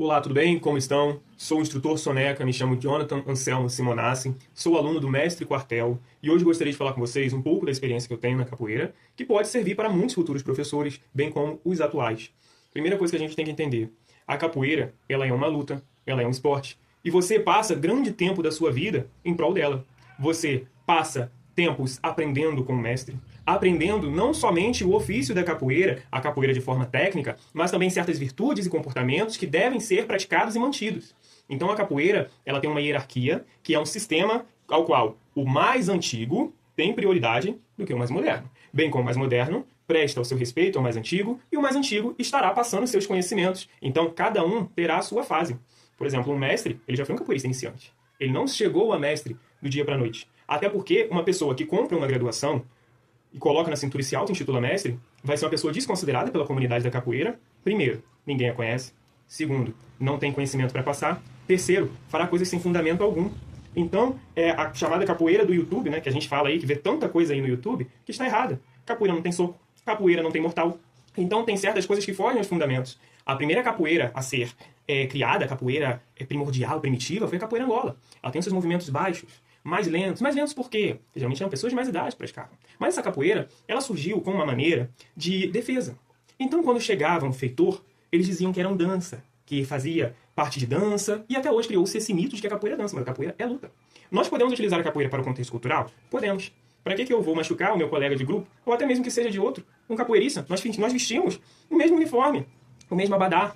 Olá, tudo bem? Como estão? Sou o instrutor Soneca, me chamo Jonathan Anselmo Simonassi, sou aluno do Mestre Quartel e hoje gostaria de falar com vocês um pouco da experiência que eu tenho na capoeira, que pode servir para muitos futuros professores, bem como os atuais. Primeira coisa que a gente tem que entender, a capoeira, ela é uma luta, ela é um esporte, e você passa grande tempo da sua vida em prol dela. Você passa tempos aprendendo com o mestre, aprendendo não somente o ofício da capoeira, a capoeira de forma técnica, mas também certas virtudes e comportamentos que devem ser praticados e mantidos. Então a capoeira, ela tem uma hierarquia, que é um sistema ao qual o mais antigo tem prioridade do que o mais moderno. Bem como o mais moderno presta o seu respeito ao mais antigo, e o mais antigo estará passando seus conhecimentos. Então cada um terá a sua fase. Por exemplo, um mestre, ele já foi um capoeirista iniciante. Ele não chegou a mestre do dia para a noite. Até porque uma pessoa que compra uma graduação e coloca na cintura e se auto-intitula mestre, vai ser uma pessoa desconsiderada pela comunidade da capoeira. Primeiro, ninguém a conhece. Segundo, não tem conhecimento para passar. Terceiro, fará coisas sem fundamento algum. Então, é a chamada capoeira do YouTube, né, que a gente fala aí, que vê tanta coisa aí no YouTube, que está errada. Capoeira não tem soco, capoeira não tem mortal. Então, tem certas coisas que fogem aos fundamentos. A primeira capoeira a ser criada, a capoeira primordial, primitiva, foi a capoeira Angola. Ela tem os seus movimentos baixos, mais lentos. Mais lentos por quê? Porque geralmente eram pessoas de mais idade que praticavam. Mas essa capoeira, ela surgiu como uma maneira de defesa. Então, quando chegava um feitor, eles diziam que era dança, que fazia parte de dança, e até hoje criou-se esse mito de que a capoeira é dança, mas a capoeira é luta. Nós podemos utilizar a capoeira para o contexto cultural? Podemos. Para que eu vou machucar o meu colega de grupo, ou até mesmo que seja de outro, um capoeirista? Nós vestimos o mesmo uniforme, o mesmo abadá.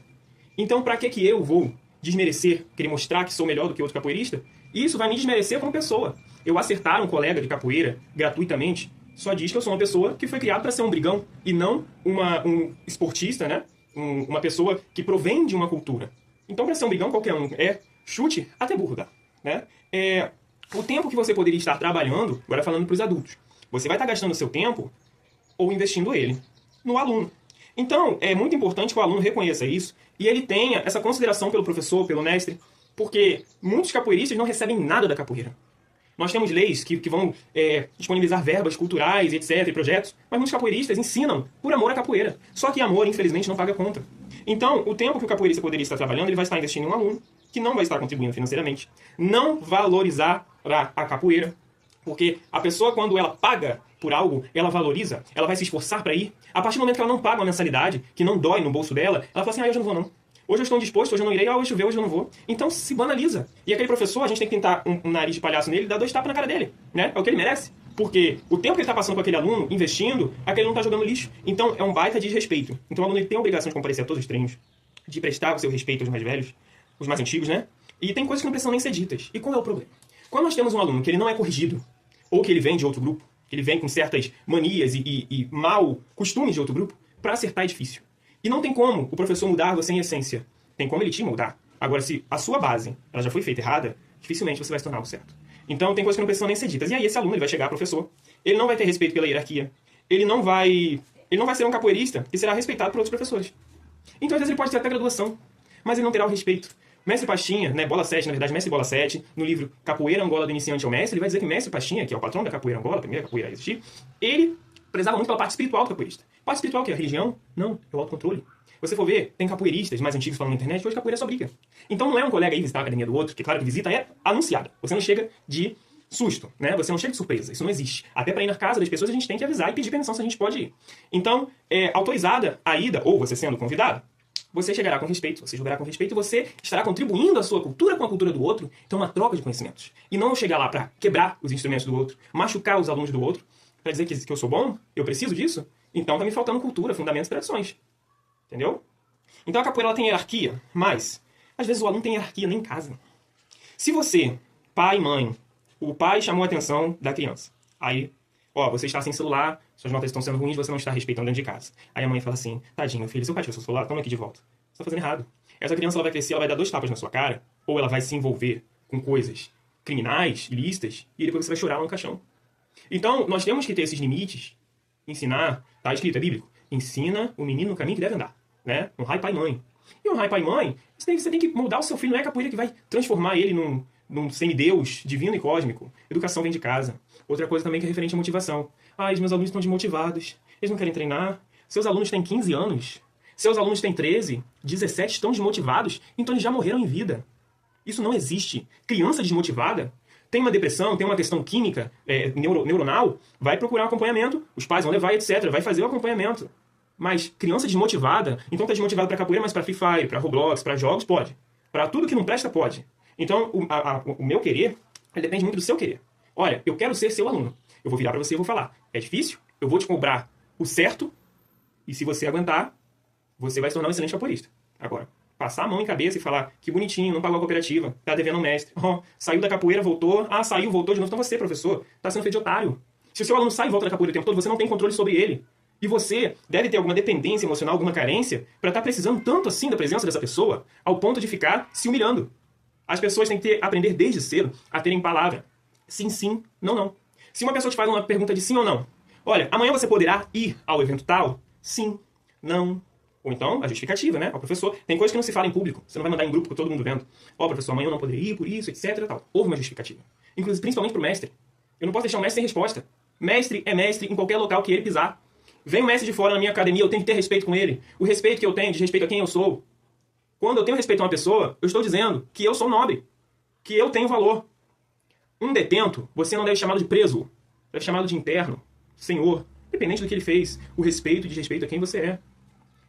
Então, para que eu vou desmerecer, querer mostrar que sou melhor do que outro capoeirista? Isso vai me desmerecer como pessoa. Eu acertar um colega de capoeira gratuitamente só diz que eu sou uma pessoa que foi criada para ser um brigão e não um esportista, né? Uma pessoa que provém de uma cultura. Então, para ser um brigão, qualquer um chute, até burro dá. Né? O tempo que você poderia estar trabalhando, agora falando para os adultos, você vai estar gastando o seu tempo ou investindo ele no aluno. Então, é muito importante que o aluno reconheça isso e ele tenha essa consideração pelo professor, pelo mestre, porque muitos capoeiristas não recebem nada da capoeira. Nós temos leis que vão disponibilizar verbas culturais, etc., e projetos, mas muitos capoeiristas ensinam por amor à capoeira. Só que amor, infelizmente, não paga conta. Então, o tempo que o capoeirista poderia estar trabalhando, ele vai estar investindo em um aluno que não vai estar contribuindo financeiramente, não valorizar a capoeira, porque a pessoa, quando ela paga por algo, ela valoriza, ela vai se esforçar para ir. A partir do momento que ela não paga uma mensalidade, que não dói no bolso dela, ela fala assim, hoje eu não vou não. Hoje eu estou indisposto, hoje eu não irei, hoje choveu, hoje eu não vou. Então se banaliza. E aquele professor, a gente tem que pintar um nariz de palhaço nele e dar 2 tapas na cara dele. Né? É o que ele merece. Porque o tempo que ele está passando com aquele aluno, investindo, aquele aluno está jogando lixo. Então é um baita de desrespeito. Então o aluno ele tem a obrigação de comparecer a todos os treinos, de prestar o seu respeito aos mais velhos, os mais antigos, né? E tem coisas que não precisam nem ser ditas. E qual é o problema? Quando nós temos um aluno que ele não é corrigido, ou que ele vem de outro grupo, que ele vem com certas manias e mau costumes de outro grupo, para acertar é difícil. E não tem como o professor mudar você em essência. Tem como ele te moldar. Agora, se a sua base ela já foi feita errada, dificilmente você vai se tornar o certo. Então, tem coisas que não precisam nem ser ditas. E aí, esse aluno ele vai chegar professor. Ele não vai ter respeito pela hierarquia. Ele não vai ser um capoeirista que será respeitado por outros professores. Então, às vezes, ele pode ter até graduação, mas ele não terá o respeito. Mestre Pastinha, né, Bola 7, na verdade, Mestre Bola 7, no livro Capoeira Angola do Iniciante ao Mestre, ele vai dizer que Mestre Pastinha, que é o patrão da Capoeira Angola, a primeira capoeira a existir, ele prezava muito pela parte espiritual do capoeirista. Parte espiritual, que é a religião? Não, é o autocontrole. Você for ver, tem capoeiristas mais antigos falando na internet que hoje capoeira é só briga. Então não é um colega aí visitar a academia do outro, que claro que visita é anunciada. Você não chega de susto, né? Você não chega de surpresa. Isso não existe. Até para ir na casa das pessoas a gente tem que avisar e pedir permissão se a gente pode ir. Então, autorizada a ida, ou você sendo convidado, você chegará com respeito, você jogará com respeito e você estará contribuindo a sua cultura com a cultura do outro. Então uma troca de conhecimentos. E não chegar lá para quebrar os instrumentos do outro, machucar os alunos do outro, para dizer que eu sou bom, eu preciso disso. Então tá me faltando cultura, fundamentos e tradições. Entendeu? Então a capoeira ela tem hierarquia, mas às vezes o aluno tem hierarquia nem em casa. Se você, pai e mãe, o pai chamou a atenção da criança, aí, você está sem celular, suas notas estão sendo ruins, você não está respeitando dentro de casa. Aí a mãe fala assim, tadinho, filho, seu pai tirou seu celular, toma aqui de volta. Você está fazendo errado. Essa criança ela vai crescer, ela vai dar 2 tapas na sua cara, ou ela vai se envolver com coisas criminais, ilícitas, e depois você vai chorar lá no caixão. Então, nós temos que ter esses limites, ensinar, tá escrito, é bíblico, ensina o menino no caminho que deve andar. Né? Um pai, pai, mãe. E um pai, pai, mãe, você tem que moldar o seu filho, não é a capoeira que vai transformar ele num semideus divino e cósmico. Educação vem de casa. Outra coisa também que é referente à motivação. Os meus alunos estão desmotivados, eles não querem treinar. Seus alunos têm 15 anos. Seus alunos têm 13, 17, estão desmotivados, então eles já morreram em vida. Isso não existe. Criança desmotivada tem uma depressão, tem uma questão química, neuronal, vai procurar um acompanhamento, os pais vão levar, etc., vai fazer o acompanhamento. Mas criança desmotivada, então tá desmotivado para capoeira, mas para Free Fire, para Roblox, para jogos, pode. Para tudo que não presta, pode. Então, o meu querer, ele depende muito do seu querer. Olha, eu quero ser seu aluno. Eu vou virar para você e vou falar, é difícil? Eu vou te cobrar o certo, e se você aguentar, você vai se tornar um excelente capoeirista. Agora, passar a mão em cabeça e falar, que bonitinho, não pagou a cooperativa, tá devendo um mestre, saiu da capoeira, voltou, saiu, voltou de novo, então você, professor, tá sendo feito de otário. Se o seu aluno sai e volta da capoeira o tempo todo, você não tem controle sobre ele. E você deve ter alguma dependência emocional, alguma carência, para estar precisando tanto assim da presença dessa pessoa, ao ponto de ficar se humilhando. As pessoas têm que aprender desde cedo a terem palavra. Sim, sim, não, não. Se uma pessoa te faz uma pergunta de sim ou não, olha, amanhã você poderá ir ao evento tal? Sim, não. Ou então, a justificativa, né? Ao professor. Tem coisas que não se fala em público. Você não vai mandar em grupo com todo mundo vendo. Professor, amanhã eu não poderia ir por isso, etc. Tal. Houve uma justificativa. Inclusive, principalmente pro mestre. Eu não posso deixar o mestre sem resposta. Mestre é mestre em qualquer local que ele pisar. Vem um mestre de fora na minha academia, eu tenho que ter respeito com ele. O respeito que eu tenho diz respeito a quem eu sou. Quando eu tenho respeito a uma pessoa, eu estou dizendo que eu sou nobre. Que eu tenho valor. Um detento, você não deve chamá-lo de preso. Deve chamá-lo de interno, senhor. Independente do que ele fez. O respeito diz respeito a quem você é.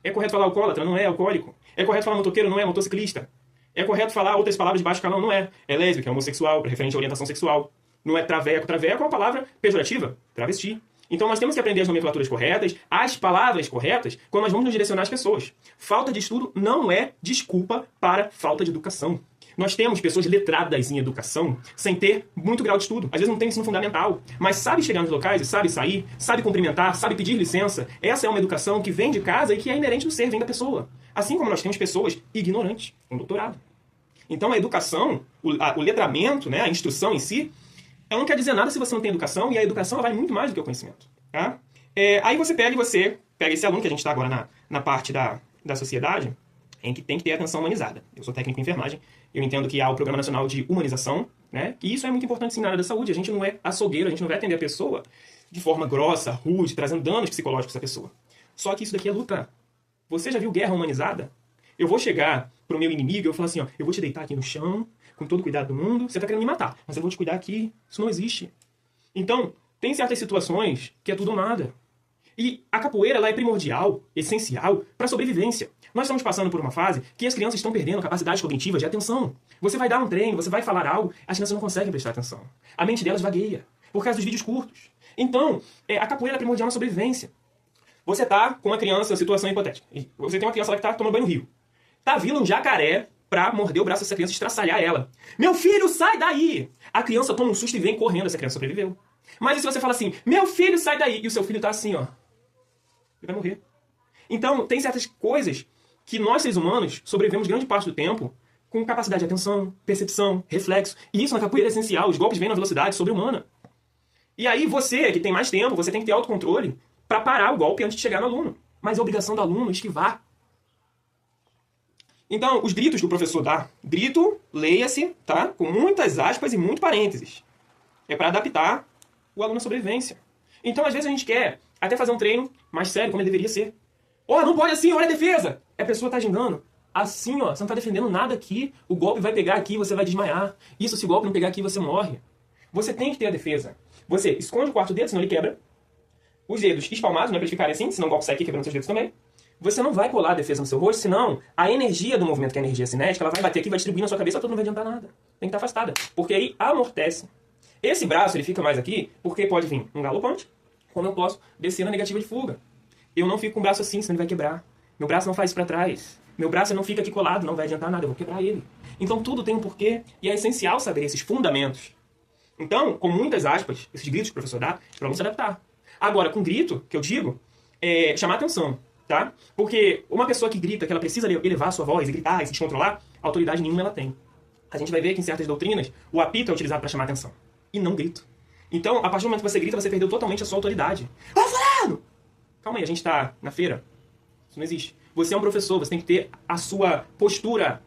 É correto falar alcoólatra? Não é alcoólico. É correto falar motoqueiro? Não é motociclista. É correto falar outras palavras de baixo calão? Não é. É lésbica, é homossexual, referente à orientação sexual. Não é traveco. Traveco é uma palavra pejorativa. Travesti. Então nós temos que aprender as nomenclaturas corretas, as palavras corretas, quando nós vamos nos direcionar às pessoas. Falta de estudo não é desculpa para falta de educação. Nós temos pessoas letradas em educação sem ter muito grau de estudo. Às vezes não tem ensino fundamental, mas sabe chegar nos locais e sabe sair, sabe cumprimentar, sabe pedir licença. Essa é uma educação que vem de casa e que é inerente do ser, vem da pessoa. Assim como nós temos pessoas ignorantes, com doutorado. Então a educação, o letramento, né, a instrução em si, ela não quer dizer nada se você não tem educação, e a educação ela vai muito mais do que o conhecimento. Tá? Aí você pega esse aluno, que a gente está agora na parte da sociedade, em que tem que ter atenção humanizada. Eu sou técnico em enfermagem, eu entendo que há o Programa Nacional de Humanização, né? E isso é muito importante sim na área da saúde. A gente não é açougueiro, a gente não vai atender a pessoa de forma grossa, rude, trazendo danos psicológicos à pessoa. Só que isso daqui é luta. Você já viu guerra humanizada? Eu vou chegar pro meu inimigo e eu vou falar assim, ó, eu vou te deitar aqui no chão, com todo o cuidado do mundo, você tá querendo me matar, mas eu vou te cuidar aqui. Isso não existe. Então, tem certas situações que é tudo ou nada. E a capoeira ela é primordial, essencial, para a sobrevivência. Nós estamos passando por uma fase que as crianças estão perdendo capacidades cognitivas de atenção. Você vai dar um treino, você vai falar algo, as crianças não conseguem prestar atenção. A mente delas vagueia, por causa dos vídeos curtos. Então, a capoeira é primordial na sobrevivência. Você tá com uma criança, situação hipotética. Você tem uma criança lá que tá tomando banho no rio. Tá vindo um jacaré pra morder o braço dessa criança e estraçalhar ela. Meu filho, sai daí! A criança toma um susto e vem correndo, essa criança sobreviveu. Mas e se você fala assim, meu filho, sai daí! E o seu filho tá assim, ó. Ele vai morrer. Então, tem certas coisas que nós, seres humanos, sobrevivemos grande parte do tempo com capacidade de atenção, percepção, reflexo. E isso na capoeira é essencial. Os golpes vêm na velocidade sobre-humana. E aí você, que tem mais tempo, você tem que ter autocontrole para parar o golpe antes de chegar no aluno. Mas é obrigação do aluno esquivar. Então, os gritos que o professor dá. Grito, leia-se, tá? Com muitas aspas e muito parênteses. É para adaptar o aluno à sobrevivência. Então, às vezes a gente quer até fazer um treino mais sério, como ele deveria ser. Não pode assim, olha a defesa! A pessoa tá gingando. Assim, ó, você não tá defendendo nada aqui. O golpe vai pegar aqui, você vai desmaiar. Isso, se o golpe não pegar aqui, você morre. Você tem que ter a defesa. Você esconde o quarto dedo, senão ele quebra. Os dedos espalmados, não é pra eles ficarem assim, senão o golpe sai aqui quebrando seus dedos também. Você não vai colar a defesa no seu rosto, senão a energia do movimento, que é a energia cinética, ela vai bater aqui, vai distribuir na sua cabeça, tudo não vai adiantar nada. Tem que estar afastada. Porque aí amortece. Esse braço, ele fica mais aqui, porque pode vir um galopante, como eu posso descer na negativa de fuga. Eu não fico com o braço assim, senão ele vai quebrar. Meu braço não faz isso pra trás. Meu braço não fica aqui colado, não vai adiantar nada, eu vou quebrar ele. Então tudo tem um porquê, e é essencial saber esses fundamentos. Então, com muitas aspas, esses gritos que o professor dá, para não se adaptar. Agora, com grito, que eu digo, é chamar atenção, tá? Porque uma pessoa que grita, que ela precisa elevar a sua voz e gritar e se descontrolar, autoridade nenhuma ela tem. A gente vai ver que em certas doutrinas, o apito é utilizado para chamar atenção, e não grito. Então, a partir do momento que você grita, você perdeu totalmente a sua autoridade. Fulano! Calma aí, a gente tá na feira? Isso não existe. Você é um professor, você tem que ter a sua postura,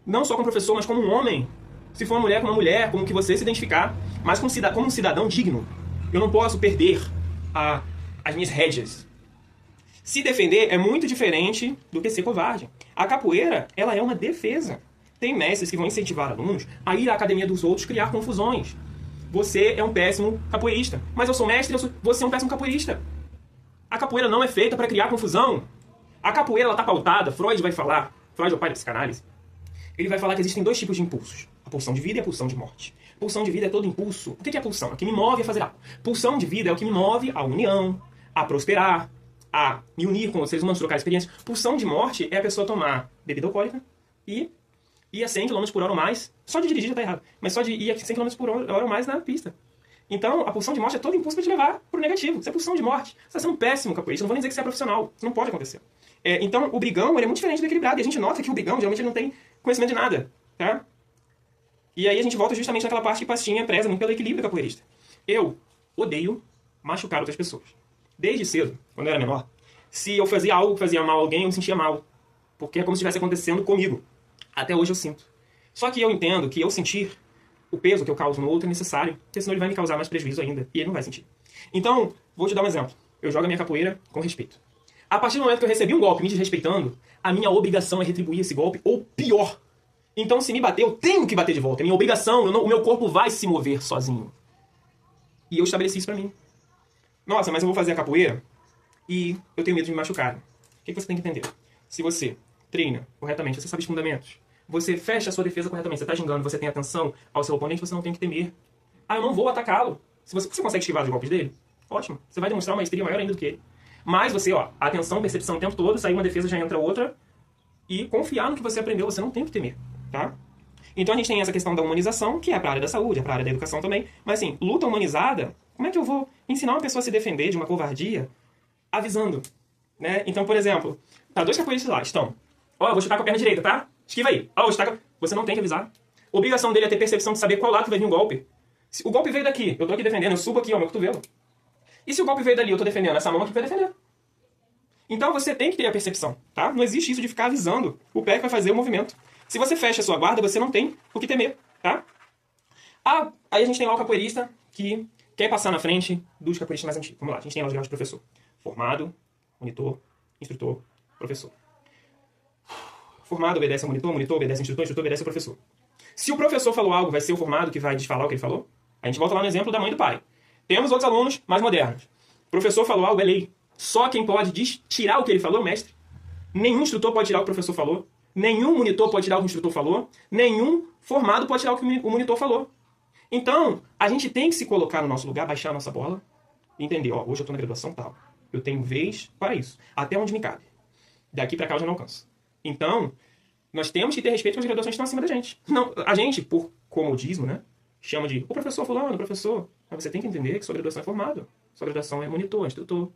não só como professor, mas como um homem. Se for uma mulher, como uma mulher, como que você se identificar, mas como um cidadão digno. Eu não posso perder as minhas rédeas. Se defender é muito diferente do que ser covarde. A capoeira, ela é uma defesa. Tem mestres que vão incentivar alunos a ir à academia dos outros criar confusões. Você é um péssimo capoeirista. Mas eu sou mestre, você é um péssimo capoeirista. A capoeira não é feita para criar confusão. A capoeira está pautada, Freud vai falar, Freud é o pai da psicanálise, ele vai falar que existem dois tipos de impulsos. A pulsão de vida e a pulsão de morte. Pulsão de vida é todo impulso. O que é a pulsão? É o que me move a fazer algo. Pulsão de vida é o que me move à união, a prosperar, a me unir com os seres humanos, trocar experiências. Pulsão de morte é a pessoa tomar bebida alcoólica e ir a 100 km por hora ou mais. Só de dirigir já tá errado. Mas só de ir a 100 km por hora ou mais na pista. Então, a pulsão de morte é todo impulso para te levar pro negativo. Isso é pulsão de morte. Você está sendo um péssimo capoeirista. Não vou nem dizer que você é profissional. Isso não pode acontecer. Então, o brigão ele é muito diferente do equilibrado. E a gente nota que o brigão, geralmente, ele não tem conhecimento de nada. Tá? E aí a gente volta justamente naquela parte que Pastinha preza muito pelo equilíbrio capoeirista. Eu odeio machucar outras pessoas. Desde cedo, quando eu era menor, se eu fazia algo que fazia mal a alguém, eu me sentia mal. Porque é como se estivesse acontecendo comigo. Até hoje eu sinto. Só que eu entendo que eu sentir o peso que eu causo no outro é necessário, porque senão ele vai me causar mais prejuízo ainda, e ele não vai sentir. Então, vou te dar um exemplo. Eu jogo a minha capoeira com respeito. A partir do momento que eu recebi um golpe me desrespeitando, a minha obrigação é retribuir esse golpe, ou pior. Então, se me bater, eu tenho que bater de volta. É minha obrigação, o meu corpo vai se mover sozinho. E eu estabeleci isso pra mim. Nossa, mas eu vou fazer a capoeira e eu tenho medo de me machucar. O que você tem que entender? Se você treina corretamente, você sabe os fundamentos, você fecha a sua defesa corretamente, você está gingando, você tem atenção ao seu oponente, você não tem que temer. Ah, eu não vou atacá-lo. Se você consegue esquivar os golpes dele, ótimo. Você vai demonstrar uma maestria maior ainda do que ele. Mas você, atenção, percepção o tempo todo, sair uma defesa, já entra outra, e confiar no que você aprendeu, você não tem que temer, tá? Então a gente tem essa questão da humanização, que é para a área da saúde, é para a área da educação também. Mas assim, luta humanizada, como é que eu vou ensinar uma pessoa a se defender de uma covardia avisando? Né? Então, por exemplo, tá dois capoeiristas lá, estão. Eu vou chutar com a perna direita, tá? Esquiva aí. Vou chutar com... Você não tem que avisar. A obrigação dele é ter percepção de saber qual lado que vai vir um golpe. Se o golpe veio daqui, eu tô aqui defendendo, eu subo aqui, meu cotovelo. E se o golpe veio dali, eu tô defendendo, essa mão aqui vai defender. Então você tem que ter a percepção, tá? Não existe isso de ficar avisando o pé que vai fazer o movimento. Se você fecha a sua guarda, você não tem o que temer, tá? Aí a gente tem lá o capoeirista que quer passar na frente dos capoeiristas mais antigos. Vamos lá, a gente tem lá os graus de professor. Formado, monitor, instrutor, professor. Formado obedece ao monitor, monitor obedece ao instrutor, instrutor obedece ao professor. Se o professor falou algo, vai ser o formado que vai desfalar o que ele falou? A gente volta lá no exemplo da mãe e do pai. Temos outros alunos mais modernos. O professor falou algo, é lei. Só quem pode tirar o que ele falou é o mestre. Nenhum instrutor pode tirar o que o professor falou. Nenhum monitor pode tirar o que o instrutor falou. Nenhum formado pode tirar o que o monitor falou. Então, a gente tem que se colocar no nosso lugar, baixar a nossa bola e entender, hoje eu estou na graduação tal. Eu tenho vez para isso. Até onde me cabe. Daqui para cá eu já não alcanço. Então, nós temos que ter respeito com as graduações que estão acima da gente. Não, a gente, por comodismo, né, chama de o professor fulano, o professor. Mas você tem que entender que sua graduação é formado. Sua graduação é monitor, instrutor.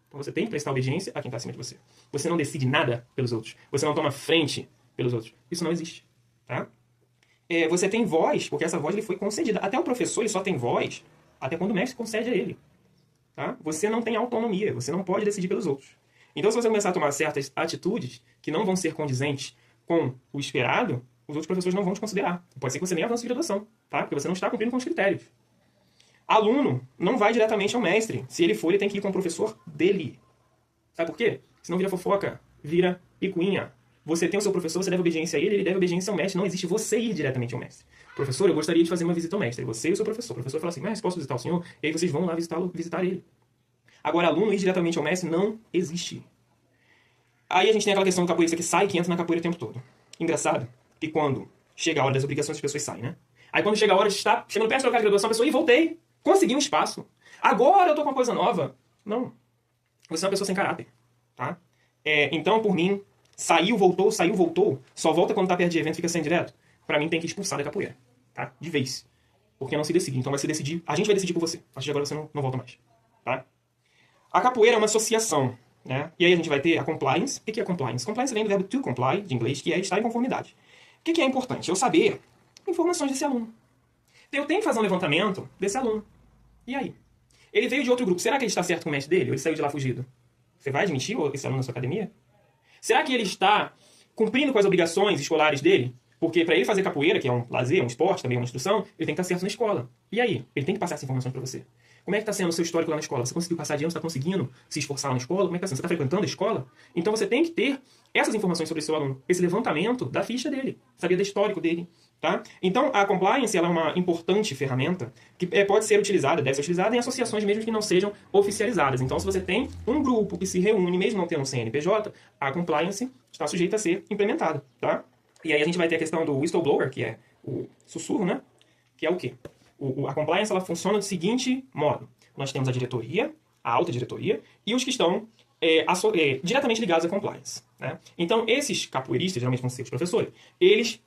Então você tem que prestar obediência a quem está acima de você. Você não decide nada pelos outros. Você não toma frente pelos outros. Isso não existe. Tá? Você tem voz, porque essa voz lhe foi concedida. Até o professor ele só tem voz até quando o mestre concede a ele. Tá? Você não tem autonomia. Você não pode decidir pelos outros. Então, se você começar a tomar certas atitudes que não vão ser condizentes com o esperado, os outros professores não vão te considerar. Pode ser que você nem avance de graduação, tá? Porque você não está cumprindo com os critérios. Aluno não vai diretamente ao mestre. Se ele for, ele tem que ir com o professor dele. Sabe por quê? Senão vira fofoca, vira picuinha. Você tem o seu professor, você deve obediência a ele, ele deve obediência ao mestre. Não existe você ir diretamente ao mestre. Professor, eu gostaria de fazer uma visita ao mestre. Você e o seu professor. O professor fala assim, mas posso visitar o senhor? E aí vocês vão lá visitar ele. Agora, aluno ir diretamente ao mestre não existe. Aí a gente tem aquela questão do capoeirista que sai e que entra na capoeira o tempo todo. Engraçado que quando chega a hora das obrigações, as pessoas saem, né? Aí quando chega a hora de estar chegando perto do lugar de graduação, a pessoa, voltei, consegui um espaço. Agora eu tô com uma coisa nova. Não. Você é uma pessoa sem caráter, tá? Então, por mim, saiu, voltou, só volta quando tá perto de evento, fica sem direto. Pra mim tem que expulsar da capoeira, tá? De vez. Porque não se decide. Então vai se decidir, a gente vai decidir por você. A partir de agora você não volta mais, tá? A capoeira é uma associação, né? E aí a gente vai ter a compliance. O que é compliance? Compliance vem do verbo to comply, de inglês, que é estar em conformidade. O que é importante? Eu saber informações desse aluno. Eu tenho que fazer um levantamento desse aluno. E aí? Ele veio de outro grupo. Será que ele está certo com o mestre dele? Ou ele saiu de lá fugido? Você vai admitir esse aluno na sua academia? Será que ele está cumprindo com as obrigações escolares dele? Porque para ele fazer capoeira, que é um lazer, um esporte, também uma instrução, ele tem que estar certo na escola. E aí? Ele tem que passar essa informação para você. Como é que está sendo o seu histórico lá na escola? Você conseguiu passar de ano? Você está conseguindo se esforçar lá na escola? Como é que está sendo? Você está frequentando a escola? Então você tem que ter essas informações sobre o seu aluno, esse levantamento da ficha dele, saber do histórico dele. Tá? Então, a compliance ela é uma importante ferramenta que pode ser utilizada, deve ser utilizada em associações mesmo que não sejam oficializadas. Então, se você tem um grupo que se reúne, mesmo não tendo um CNPJ, a compliance está sujeita a ser implementada. Tá? E aí a gente vai ter a questão do whistleblower, que é o sussurro, né? Que é o quê? A compliance ela funciona do seguinte modo. Nós temos a diretoria, a alta diretoria, e os que estão diretamente ligados à compliance. Né? Então, esses capoeiristas, geralmente vão ser os professores,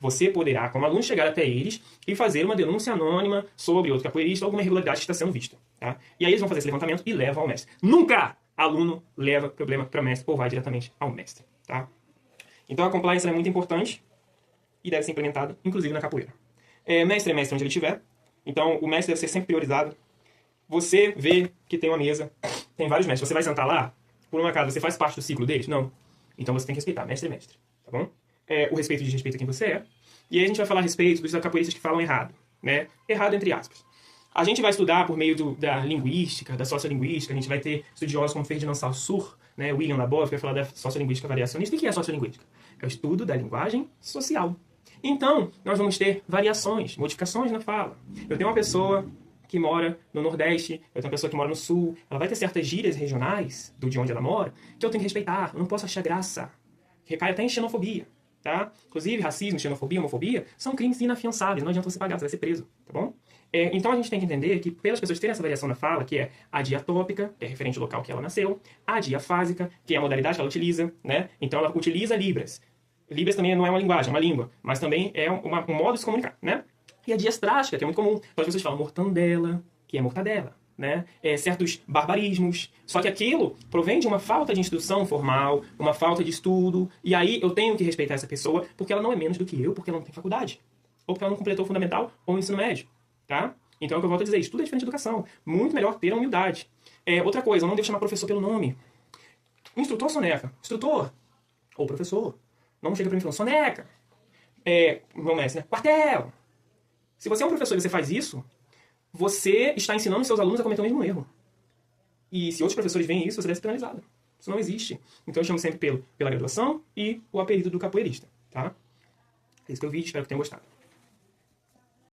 você poderá, como aluno, chegar até eles e fazer uma denúncia anônima sobre outro capoeirista ou alguma irregularidade que está sendo vista. Tá? E aí eles vão fazer esse levantamento e levam ao mestre. Nunca aluno leva problema para o mestre ou vai diretamente ao mestre. Tá? Então, a compliance é muito importante e deve ser implementada, inclusive na capoeira. Mestre é mestre onde ele estiver. Então, o mestre deve ser sempre priorizado. Você vê que tem uma mesa, tem vários mestres. Você vai sentar lá, por um acaso, você faz parte do ciclo deles? Não. Então você tem que respeitar, mestre é mestre, tá bom? O respeito diz respeito a quem você é. E aí a gente vai falar a respeito dos capoeiristas que falam errado, né? Errado entre aspas. A gente vai estudar por meio da linguística, da sociolinguística, a gente vai ter estudiosos como Ferdinand Saussure, né? William Labov, que vai falar da sociolinguística variacionista. E o que é a sociolinguística? É o estudo da linguagem social. Então, nós vamos ter variações, modificações na fala. Eu tenho uma pessoa que mora no Nordeste, eu tenho uma pessoa que mora no Sul, ela vai ter certas gírias regionais de onde ela mora, que eu tenho que respeitar, eu não posso achar graça. Recai até em xenofobia, tá? Inclusive, racismo, xenofobia, homofobia, são crimes inafiançáveis, não adianta você pagar, você vai ser preso, tá bom? Então a gente tem que entender que, pelas pessoas terem essa variação na fala, que é a diatópica, que é referente ao local que ela nasceu, a diafásica, que é a modalidade que ela utiliza, né? Então ela utiliza Libras. Libras também não é uma linguagem, é uma língua, mas também é um modo de se comunicar, né? E a diastrástica, que é muito comum. Então as pessoas falam mortandela, que é mortadela, né? Certos barbarismos. Só que aquilo provém de uma falta de instrução formal, uma falta de estudo, e aí eu tenho que respeitar essa pessoa porque ela não é menos do que eu, porque ela não tem faculdade. Ou porque ela não completou o fundamental ou o ensino médio, tá? Então é o que eu volto a dizer, estudo é diferente de educação. Muito melhor ter a humildade. Outra coisa, eu não devo chamar professor pelo nome. Instrutor soneca. Instrutor. Ou professor. Não chega pra mim falando, soneca. Meu mestre, né? Quartel. Se você é um professor e você faz isso, você está ensinando seus alunos a cometer o mesmo erro. E se outros professores veem isso, você deve ser penalizado. Isso não existe. Então eu chamo sempre pela graduação e o apelido do capoeirista. Tá? É isso que eu vi, espero que tenham gostado.